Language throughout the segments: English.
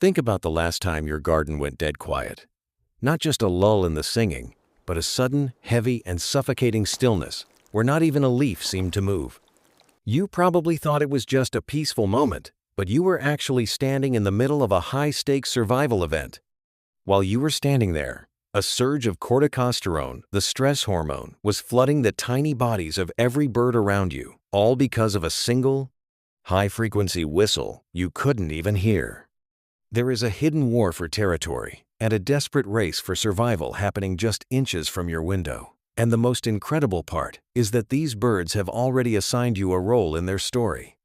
Think about the last time your garden went dead quiet. Not just a lull in the singing, but a sudden, heavy, and suffocating stillness where not even a leaf seemed to move. You probably thought it was just a peaceful moment, but you were actually standing in the middle of a high-stakes survival event. While you were standing there, a surge of corticosterone, the stress hormone, was flooding the tiny bodies of every bird around you, all because of a single, high-frequency whistle you couldn't even hear. There is a hidden war for territory and a desperate race for survival happening just inches from your window. And the most incredible part is that these birds have already assigned you a role in their story.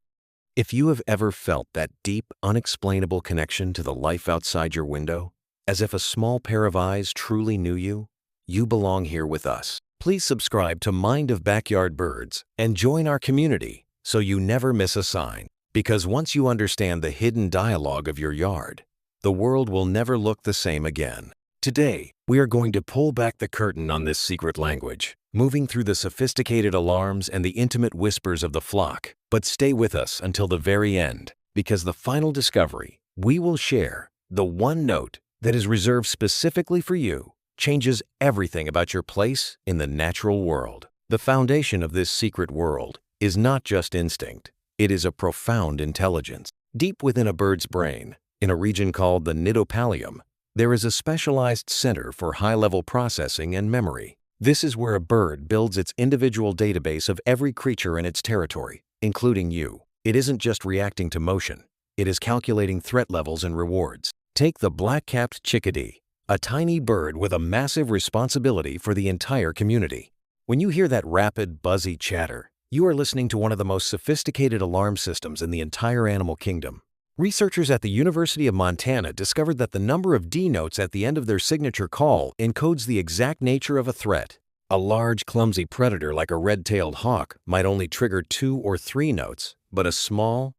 If you have ever felt that deep, unexplainable connection to the life outside your window, as if a small pair of eyes truly knew you, you belong here with us. Please subscribe to Mind of Backyard Birds and join our community so you never miss a sign. Because once you understand the hidden dialogue of your yard, the world will never look the same again. Today, we are going to pull back the curtain on this secret language, moving through the sophisticated alarms and the intimate whispers of the flock. But stay with us until the very end, because the final discovery we will share, the one note that is reserved specifically for you, changes everything about your place in the natural world. The foundation of this secret world is not just instinct. It is a profound intelligence. Deep within a bird's brain, in a region called the nidopallium, there is a specialized center for high-level processing and memory. This is where a bird builds its individual database of every creature in its territory, including you. It isn't just reacting to motion. It is calculating threat levels and rewards. Take the black-capped chickadee, a tiny bird with a massive responsibility for the entire community. When you hear that rapid, buzzy chatter, you are listening to one of the most sophisticated alarm systems in the entire animal kingdom. Researchers at the University of Montana discovered that the number of D notes at the end of their signature call encodes the exact nature of a threat. A large, clumsy predator like a red-tailed hawk might only trigger 2 or 3 notes, but a small,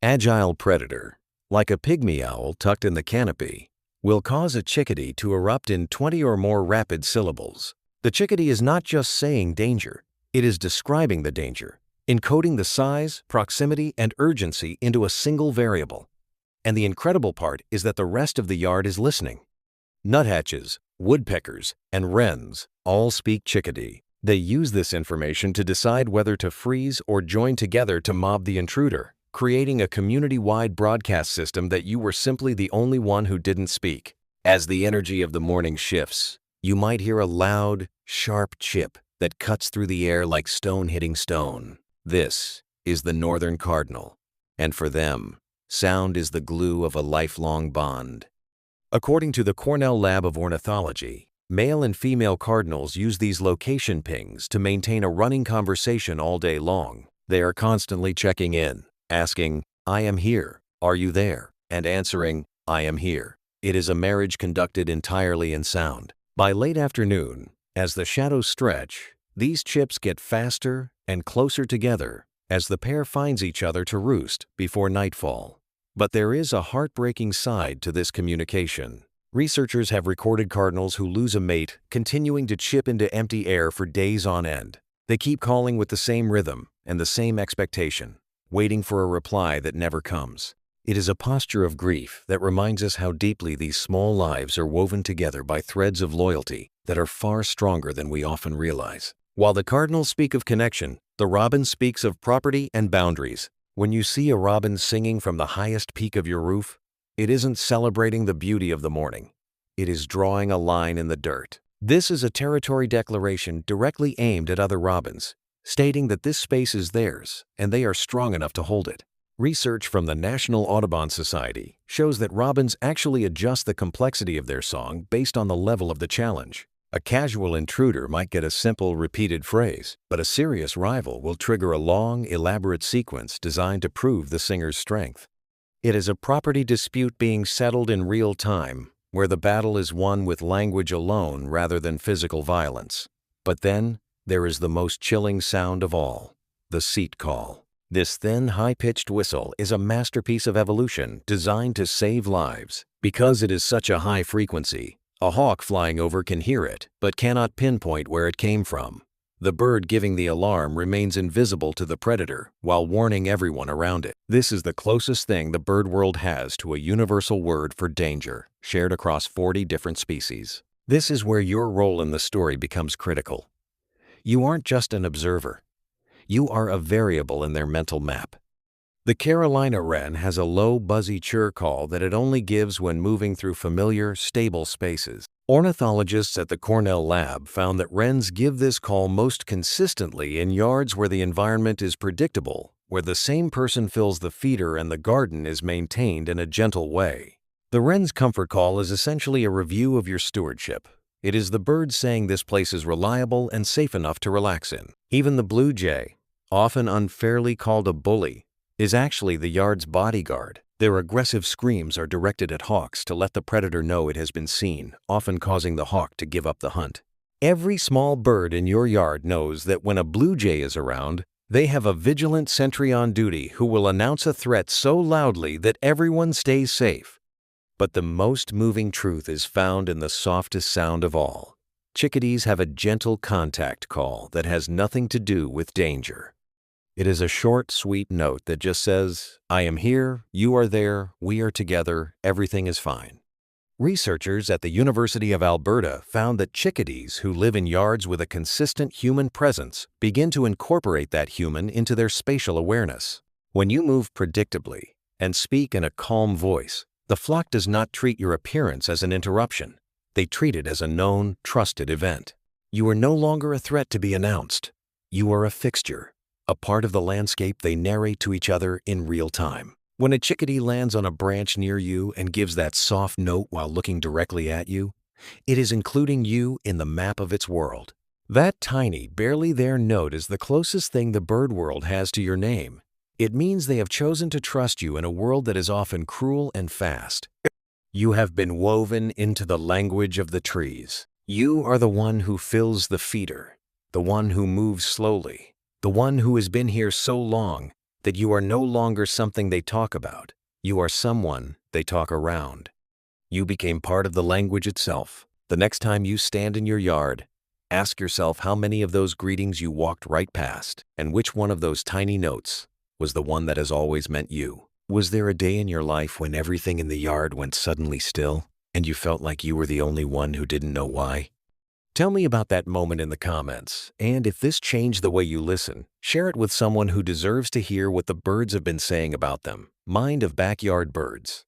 agile predator, like a pygmy owl tucked in the canopy, will cause a chickadee to erupt in 20 or more rapid syllables. The chickadee is not just saying danger. It is describing the danger, encoding the size, proximity, and urgency into a single variable. And the incredible part is that the rest of the yard is listening. Nuthatches, woodpeckers, and wrens all speak chickadee. They use this information to decide whether to freeze or join together to mob the intruder, creating a community-wide broadcast system that you were simply the only one who didn't speak. As the energy of the morning shifts, you might hear a loud, sharp chip that cuts through the air like stone hitting stone. This is the northern cardinal, and for them, sound is the glue of a lifelong bond. According to the Cornell Lab of Ornithology, male and female cardinals use these location pings to maintain a running conversation all day long. They are constantly checking in, asking, "I am here, are you there?" and answering, "I am here." It is a marriage conducted entirely in sound. By late afternoon, as the shadows stretch, these chips get faster and closer together as the pair finds each other to roost before nightfall. But there is a heartbreaking side to this communication. Researchers have recorded cardinals who lose a mate continuing to chip into empty air for days on end. They keep calling with the same rhythm and the same expectation, waiting for a reply that never comes. It is a posture of grief that reminds us how deeply these small lives are woven together by threads of loyalty that are far stronger than we often realize. While the cardinals speak of connection, the robin speaks of property and boundaries. When you see a robin singing from the highest peak of your roof, it isn't celebrating the beauty of the morning. It is drawing a line in the dirt. This is a territory declaration directly aimed at other robins, stating that this space is theirs and they are strong enough to hold it. Research from the National Audubon Society shows that robins actually adjust the complexity of their song based on the level of the challenge. A casual intruder might get a simple, repeated phrase, but a serious rival will trigger a long, elaborate sequence designed to prove the singer's strength. It is a property dispute being settled in real time, where the battle is won with language alone rather than physical violence. But then, there is the most chilling sound of all, the seat call. This thin, high-pitched whistle is a masterpiece of evolution designed to save lives. Because it is such a high frequency, a hawk flying over can hear it, but cannot pinpoint where it came from. The bird giving the alarm remains invisible to the predator while warning everyone around it. This is the closest thing the bird world has to a universal word for danger, shared across 40 different species. This is where your role in the story becomes critical. You aren't just an observer. You are a variable in their mental map. The Carolina wren has a low, buzzy chirr call that it only gives when moving through familiar, stable spaces. Ornithologists at the Cornell lab found that wrens give this call most consistently in yards where the environment is predictable, where the same person fills the feeder and the garden is maintained in a gentle way. The wren's comfort call is essentially a review of your stewardship. It is the bird saying this place is reliable and safe enough to relax in. Even the blue jay, often unfairly called a bully, is actually the yard's bodyguard. Their aggressive screams are directed at hawks to let the predator know it has been seen, often causing the hawk to give up the hunt. Every small bird in your yard knows that when a blue jay is around, they have a vigilant sentry on duty who will announce a threat so loudly that everyone stays safe. But the most moving truth is found in the softest sound of all. Chickadees have a gentle contact call that has nothing to do with danger. It is a short, sweet note that just says, "I am here, you are there, we are together, everything is fine." Researchers at the University of Alberta found that chickadees who live in yards with a consistent human presence begin to incorporate that human into their spatial awareness. When you move predictably and speak in a calm voice, the flock does not treat your appearance as an interruption. They treat it as a known, trusted event. You are no longer a threat to be announced. You are a fixture, a part of the landscape they narrate to each other in real time. When a chickadee lands on a branch near you and gives that soft note while looking directly at you, it is including you in the map of its world. That tiny, barely there note is the closest thing the bird world has to your name. It means they have chosen to trust you in a world that is often cruel and fast. You have been woven into the language of the trees. You are the one who fills the feeder, the one who moves slowly, the one who has been here so long that you are no longer something they talk about. You are someone they talk around. You became part of the language itself. The next time you stand in your yard, ask yourself how many of those greetings you walked right past, and which one of those tiny notes was the one that has always meant you. Was there a day in your life when everything in the yard went suddenly still, and you felt like you were the only one who didn't know why? Tell me about that moment in the comments, and if this changed the way you listen, share it with someone who deserves to hear what the birds have been saying about them. Mind of Backyard Birds.